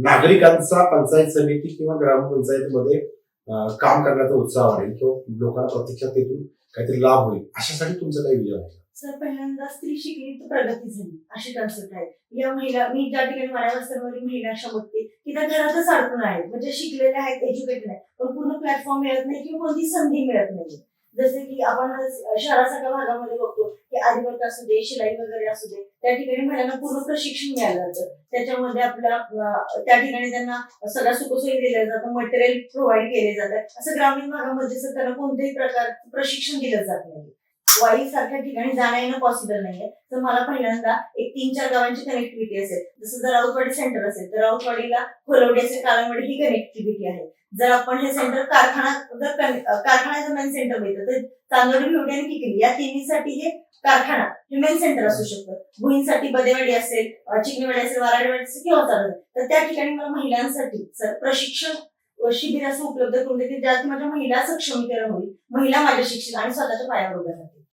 नागरिकांचा पंचायत समिती किंवा ग्रामपंचायतीमध्ये काम करण्याचा उत्साह वाढेल किंवा लोकांना प्रत्यक्षात तिथून काहीतरी लाभ होईल, अशासाठी तुमचं काही विचार आहे? सर, पहिल्यांदा स्त्री शिकली तर प्रगती झाली अशी कन्सेप्ट आहे. या महिला, मी ज्या ठिकाणी माझ्या वस्त्यांवरील महिला अशा बघते की त्या घरातच अडकून आहेत, म्हणजे शिकलेल्या आहेत, एज्युकेटेड आहेत, पण पूर्ण प्लॅटफॉर्म मिळत नाही किंवा कोणती संधी मिळत नाही. जसे की आपण शहरासारख्या भागामध्ये बघतो की आदिवर्क असू दे, शिलाई वगैरे असू दे, त्या ठिकाणी महिलांना पूर्ण प्रशिक्षण मिळालं जातं. त्याच्यामध्ये आपल्या त्या ठिकाणी त्यांना सगळ्या सुखसोयी दिल्या जातात, मटेरियल प्रोव्हाइड केले जातात. असं ग्रामीण भागामध्ये सर त्यांना कोणत्याही प्रकारचं प्रशिक्षण दिलं जात नाही. वाई सारख्या ठिकाणी जाणं येणं पॉसिबल नाहीये. तर मला पहिल्यांदा एक 3-4 गावांची कनेक्टिव्हिटी असेल. जसं जर राऊतवाडी सेंटर असेल तर राऊतवाडीला खोलवडी असेल, काळंबडी ही कनेक्टिव्हिटी आहे. जर आपण हे सेंटर कारखान्याचं मेन सेंटर मिळतं तर चांदोडी, भिवडी आणि किकरी या तिन्हीसाठी हे कारखाना हे मेन सेंटर असू शकतं. भुईंसाठी बदेवाडी असेल, चिकनेवाडी असेल, वाराडेवाडी असेल किंवा चालत, तर त्या ठिकाणी मला महिलांसाठी सर प्रशिक्षण शिबिर असं उपलब्ध करून देते, ज्यात माझ्या महिला सक्षमीकरण होईल, महिला माझ्या शिक्षण आणि स्वतःच्या पायावर उभ्या राहतील.